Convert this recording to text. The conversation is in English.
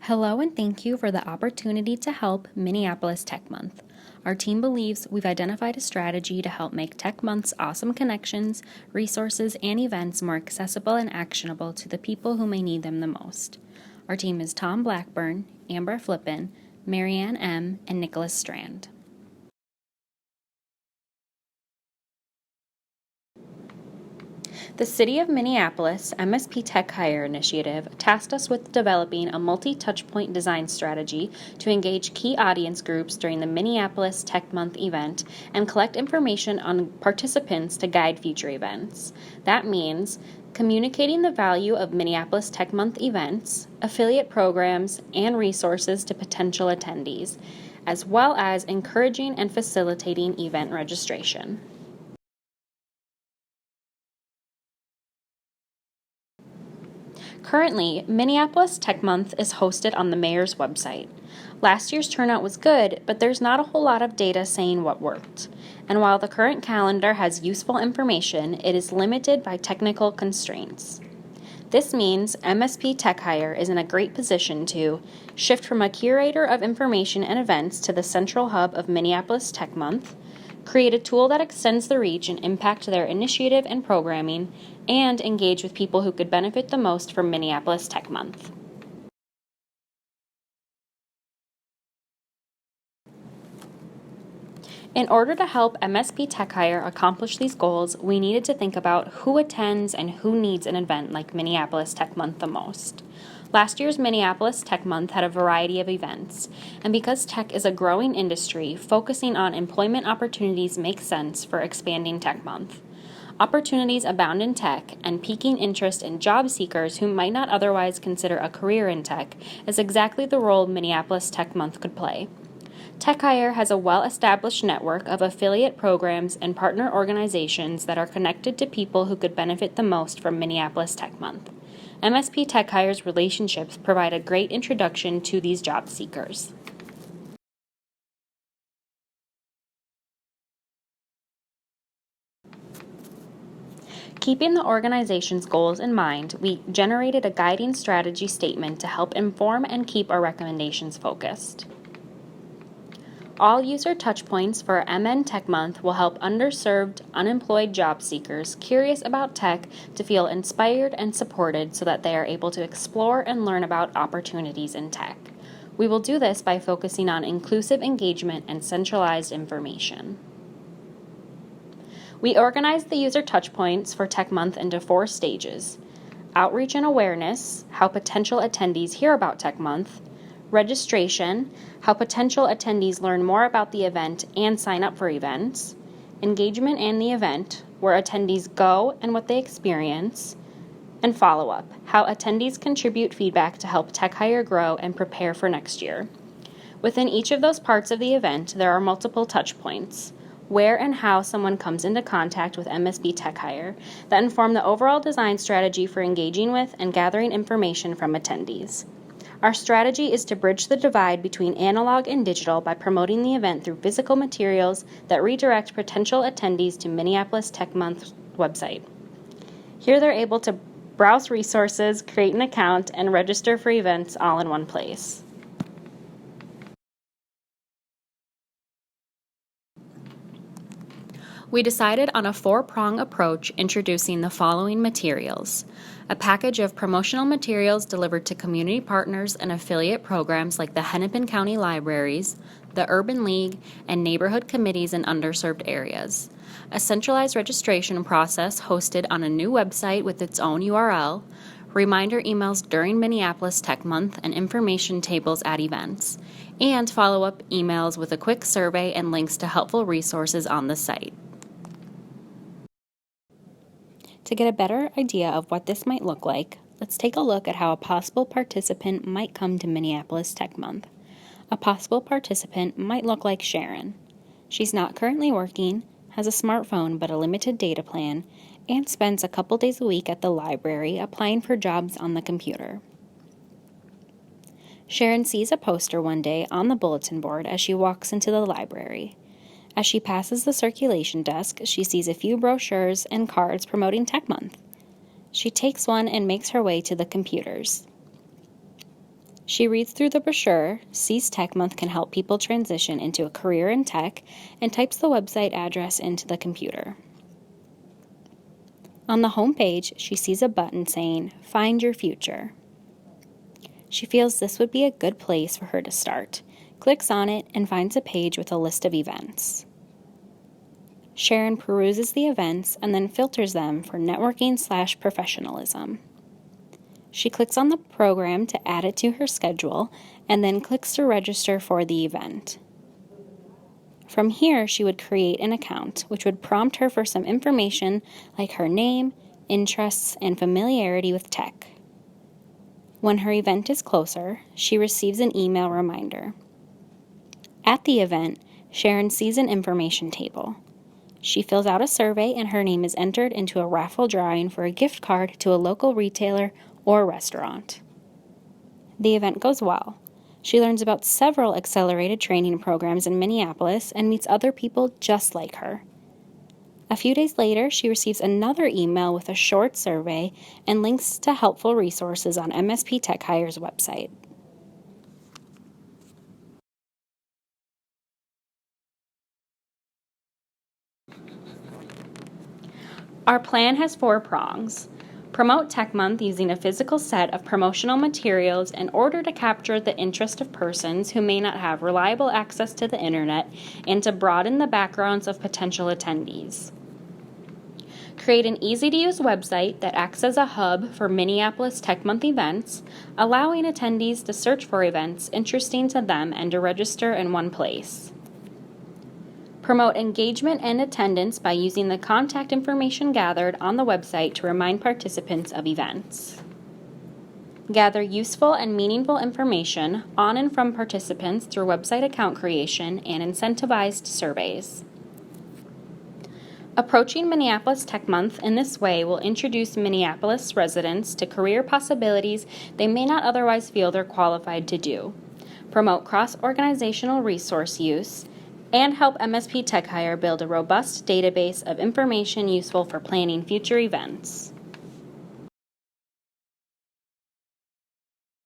Hello and thank you for the opportunity to help Minneapolis Tech Month. Our team believes we've identified a strategy to help make Tech Month's awesome connections, resources, and events more accessible and actionable to the people who may need them the most. Our team is Tom Blackburn, Amber Flippin, Marianne M., and Nicholas Strand. The City of Minneapolis MSP Tech Hire Initiative tasked us with developing a multi-touchpoint design strategy to engage key audience groups during the Minneapolis Tech Month event and collect information on participants to guide future events. That means communicating the value of Minneapolis Tech Month events, affiliate programs, and resources to potential attendees, as well as encouraging and facilitating event registration. Currently, Minneapolis Tech Month is hosted on the mayor's website. Last year's turnout was good, but there's not a whole lot of data saying what worked. And while the current calendar has useful information, it is limited by technical constraints. This means MSP Tech Hire is in a great position to shift from a curator of information and events to the central hub of Minneapolis Tech Month, create a tool that extends the reach and impact their initiative and programming, and engage with people who could benefit the most from Minneapolis Tech Month. In order to help MSP Tech Hire accomplish these goals, we needed to think about who attends and who needs an event like Minneapolis Tech Month the most. Last year's Minneapolis Tech Month had a variety of events, and because tech is a growing industry, focusing on employment opportunities makes sense for expanding Tech Month. Opportunities abound in tech, and piquing interest in job seekers who might not otherwise consider a career in tech is exactly the role Minneapolis Tech Month could play. Tech Hire has a well-established network of affiliate programs and partner organizations that are connected to people who could benefit the most from Minneapolis Tech Month. MSP Tech Hire's relationships provide a great introduction to these job seekers. Keeping the organization's goals in mind, we generated a guiding strategy statement to help inform and keep our recommendations focused. All user touchpoints for MN Tech Month will help underserved, unemployed job seekers curious about tech to feel inspired and supported so that they are able to explore and learn about opportunities in tech. We will do this by focusing on inclusive engagement and centralized information. We organized the user touchpoints for Tech Month into 4 stages: outreach and awareness, how potential attendees hear about Tech Month; registration, how potential attendees learn more about the event and sign up for events; engagement and the event, where attendees go and what they experience; and follow-up, how attendees contribute feedback to help Tech Hire grow and prepare for next year. Within each of those parts of the event, there are multiple touch points: where and how someone comes into contact with MSP Tech Hire, that inform the overall design strategy for engaging with and gathering information from attendees. Our strategy is to bridge the divide between analog and digital by promoting the event through physical materials that redirect potential attendees to Minneapolis Tech Month's website. Here they're able to browse resources, create an account, and register for events all in one place. We decided on a 4-prong approach, introducing the following materials: a package of promotional materials delivered to community partners and affiliate programs like the Hennepin County Libraries, the Urban League, and neighborhood committees in underserved areas; a centralized registration process hosted on a new website with its own URL, reminder emails during Minneapolis Tech Month, and information tables at events, and follow-up emails with a quick survey and links to helpful resources on the site. To get a better idea of what this might look like, let's take a look at how a possible participant might come to Minneapolis Tech Month. A possible participant might look like Sharon. She's not currently working, has a smartphone but a limited data plan, and spends a couple days a week at the library applying for jobs on the computer. Sharon sees a poster one day on the bulletin board as she walks into the library. As she passes the circulation desk, she sees a few brochures and cards promoting Tech Month. She takes one and makes her way to the computers. She reads through the brochure, sees Tech Month can help people transition into a career in tech, and types the website address into the computer. On the home page, she sees a button saying, Find Your Future. She feels this would be a good place for her to start, clicks on it, and finds a page with a list of events. Sharon peruses the events and then filters them for networking/professionalism. She clicks on the program to add it to her schedule and then clicks to register for the event. From here, she would create an account, which would prompt her for some information like her name, interests, and familiarity with tech. When her event is closer, she receives an email reminder. At the event, Sharon sees an information table. She fills out a survey and her name is entered into a raffle drawing for a gift card to a local retailer or restaurant. The event goes well. She learns about several accelerated training programs in Minneapolis and meets other people just like her. A few days later, she receives another email with a short survey and links to helpful resources on MSP Tech Hire's website. Our plan has 4 prongs. Promote Tech Month using a physical set of promotional materials in order to capture the interest of persons who may not have reliable access to the internet and to broaden the backgrounds of potential attendees. Create an easy-to-use website that acts as a hub for Minneapolis Tech Month events, allowing attendees to search for events interesting to them and to register in one place. Promote engagement and attendance by using the contact information gathered on the website to remind participants of events. Gather useful and meaningful information on and from participants through website account creation and incentivized surveys. Approaching Minneapolis Tech Month in this way will introduce Minneapolis residents to career possibilities they may not otherwise feel they're qualified to do, promote cross-organizational resource use, and help MSP Tech Hire build a robust database of information useful for planning future events.